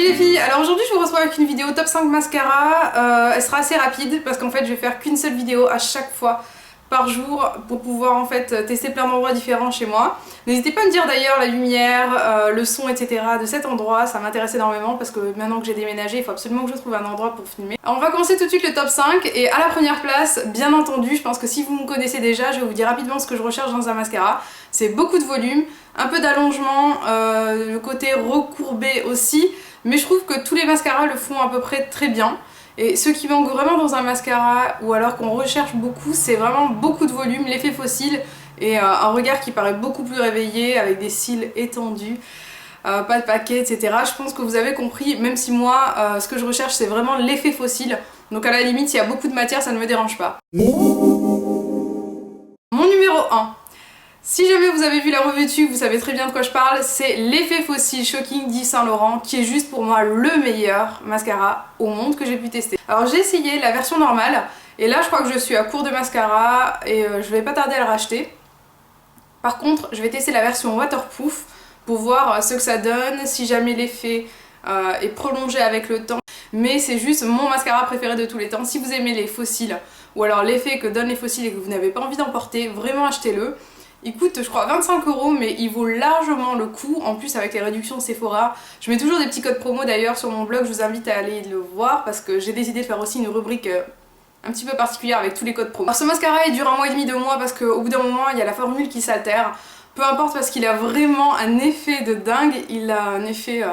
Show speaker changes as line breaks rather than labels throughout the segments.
les filles, alors aujourd'hui je vous retrouve avec une vidéo top 5 mascara. Elle sera assez rapide parce qu'en fait je vais faire qu'une seule vidéo à chaque fois par jour pour pouvoir en fait tester plein d'endroits différents chez moi. N'hésitez pas à me dire d'ailleurs la lumière, le son, etc. de cet endroit, ça m'intéresse énormément parce que maintenant que j'ai déménagé, il faut absolument que je trouve un endroit pour filmer. Alors on va commencer tout de suite le top 5 et à la première place, bien entendu, je pense que si vous me connaissez déjà, je vais vous dire rapidement ce que je recherche dans un mascara. C'est beaucoup de volume, un peu d'allongement, le côté recourbé aussi, mais je trouve que tous les mascaras le font à peu près très bien. Et ce qui manque vraiment dans un mascara, ou alors qu'on recherche beaucoup, c'est vraiment beaucoup de volume, l'effet fossile et un regard qui paraît beaucoup plus réveillé, avec des cils étendus, pas de paquet, etc. Je pense que vous avez compris, même si moi, ce que je recherche, c'est vraiment l'effet fossile. Donc à la limite, s'il y a beaucoup de matière, ça ne me dérange pas. Mon numéro 1. Si jamais vous avez vu la revue dessus, vous savez très bien de quoi je parle, c'est l'effet fossile Shocking d'Yves Saint Laurent qui est juste pour moi le meilleur mascara au monde que j'ai pu tester. Alors j'ai essayé la version normale et là je crois que je suis à court de mascara et je vais pas tarder à le racheter. Par contre je vais tester la version waterproof pour voir ce que ça donne, si jamais l'effet est prolongé avec le temps. Mais c'est juste mon mascara préféré de tous les temps. Si vous aimez les fossiles ou alors l'effet que donnent les fossiles et que vous n'avez pas envie d'en porter, vraiment achetez-le. Il coûte je crois 25 €, mais il vaut largement le coup, en plus avec les réductions Sephora. Je mets toujours des petits codes promo d'ailleurs sur mon blog, je vous invite à aller le voir parce que j'ai décidé de faire aussi une rubrique un petit peu particulière avec tous les codes promo. Alors ce mascara il dure 1 mois et demi, 2 mois parce qu'au bout d'un moment il y a la formule qui s'altère. Peu importe parce qu'il a vraiment un effet de dingue, il a un effet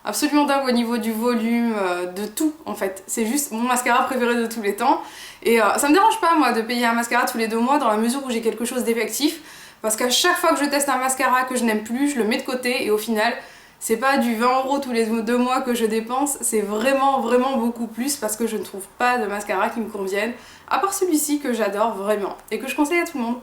absolument dingue au niveau du volume, de tout en fait. C'est juste mon mascara préféré de tous les temps. Et ça me dérange pas moi de payer un mascara tous les 2 mois dans la mesure où j'ai quelque chose d'effectif. Parce qu'à chaque fois que je teste un mascara que je n'aime plus, je le mets de côté et au final, c'est pas du 20 € tous les 2 mois que je dépense, c'est vraiment beaucoup plus parce que je ne trouve pas de mascara qui me convienne, à part celui-ci que j'adore vraiment et que je conseille à tout le monde.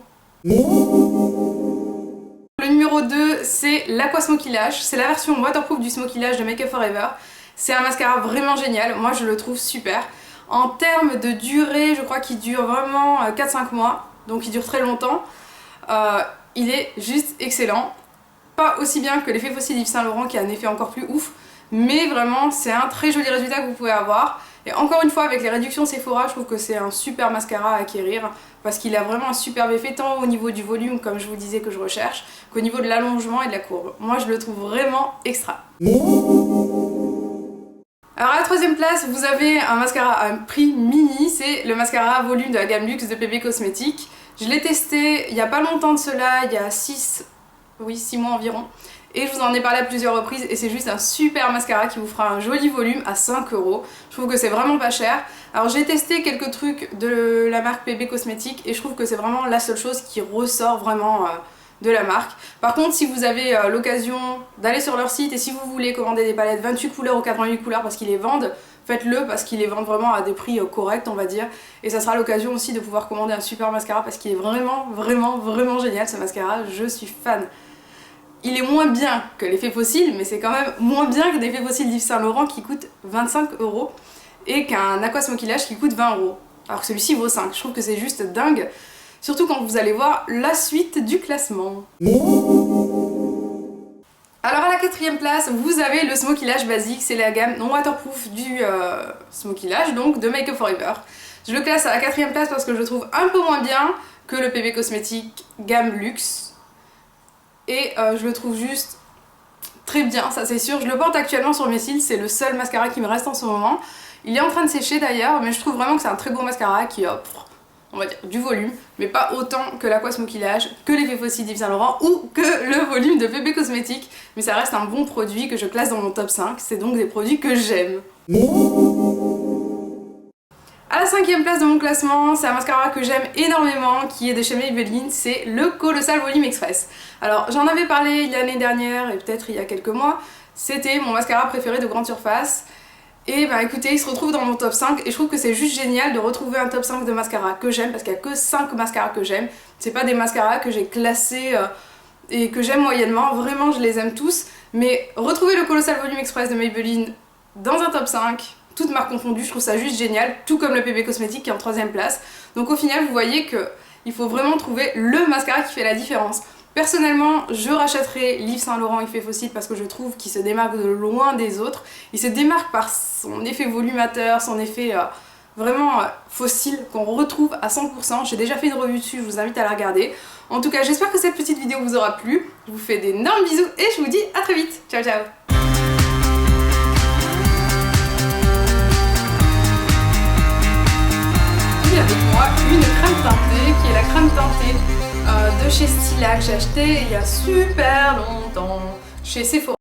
Le numéro 2, c'est l'Aqua Smoky Lash, c'est la version waterproof du Smoky Lash de Make Up For Ever. C'est un mascara vraiment génial, moi je le trouve super. En termes de durée, je crois qu'il dure vraiment 4-5 mois, donc il dure très longtemps. Il est juste excellent, pas aussi bien que l'effet fossile d'Yves Saint Laurent qui a un effet encore plus ouf, mais vraiment c'est un très joli résultat que vous pouvez avoir. Et encore une fois avec les réductions Sephora, je trouve que c'est un super mascara à acquérir parce qu'il a vraiment un superbe effet tant au niveau du volume comme je vous disais que je recherche, qu'au niveau de l'allongement et de la courbe. Moi je le trouve vraiment extra. Alors à la troisième place, vous avez un mascara à un prix mini, c'est le mascara volume de la gamme Luxe de PB Cosmetics. Je l'ai testé il y a pas longtemps de cela, il y a 6 mois environ. Et je vous en ai parlé à plusieurs reprises et c'est juste un super mascara qui vous fera un joli volume à 5 €. Je trouve que c'est vraiment pas cher. Alors j'ai testé quelques trucs de la marque PB Cosmetics et je trouve que c'est vraiment la seule chose qui ressort vraiment de la marque. Par contre si vous avez l'occasion d'aller sur leur site et si vous voulez commander des palettes 28 couleurs ou 88 couleurs parce qu'ils les vendent, faites-le parce qu'ils les vendent vraiment à des prix corrects on va dire. Et ça sera l'occasion aussi de pouvoir commander un super mascara parce qu'il est vraiment génial ce mascara, je suis fan. Il est moins bien que l'effet fossile mais c'est quand même moins bien que l'effet fossile d'Yves Saint Laurent qui coûte 25 € et qu'un Aqua Smoky Lash qui coûte 20 €. Alors que celui-ci vaut 5, je trouve que c'est juste dingue. Surtout quand vous allez voir la suite du classement. Alors à la quatrième place, vous avez le Smoky Lash basique, c'est la gamme non waterproof du Smoky Lash, donc de Make Up For Ever. Je le classe à la quatrième place parce que je le trouve un peu moins bien que le PB Cosmetics gamme luxe. Et je le trouve juste très bien, ça c'est sûr. Je le porte actuellement sur mes cils, c'est le seul mascara qui me reste en ce moment. Il est en train de sécher d'ailleurs, mais je trouve vraiment que c'est un très beau mascara qui offre, on va dire, du volume, mais pas autant que l'Aqua Smoky Lash, que l'effet fossile d'Yves Saint Laurent ou que le volume de PB Cosmetics. Mais ça reste un bon produit que je classe dans mon top 5, c'est donc des produits que j'aime. À la cinquième place de mon classement, c'est un mascara que j'aime énormément, qui est de chez Maybelline, c'est le Colossal Volume Express. Alors j'en avais parlé l'année dernière et peut-être il y a quelques mois, c'était mon mascara préféré de grande surface. Et bah écoutez, il se retrouve dans mon top 5 et je trouve que c'est juste génial de retrouver un top 5 de mascara que j'aime parce qu'il n'y a que 5 mascaras que j'aime. C'est pas des mascaras que j'ai classés et que j'aime moyennement, vraiment je les aime tous. Mais retrouver le Colossal Volume Express de Maybelline dans un top 5, toutes marques confondues, je trouve ça juste génial, tout comme le PB Cosmetics qui est en 3ème place. Donc au final vous voyez que il faut vraiment trouver le mascara qui fait la différence. Personnellement, je rachèterai l'Yves Saint Laurent Effet Fossile parce que je trouve qu'il se démarque de loin des autres. Il se démarque par son effet volumateur, son effet vraiment fossile qu'on retrouve à 100%. J'ai déjà fait une revue dessus, je vous invite à la regarder. En tout cas, j'espère que cette petite vidéo vous aura plu. Je vous fais d'énormes bisous et je vous dis à très vite. Ciao ciao. J'ai avec moi une crème teintée qui est la crème teintée de chez Stila que j'ai acheté il y a super longtemps chez Sephora.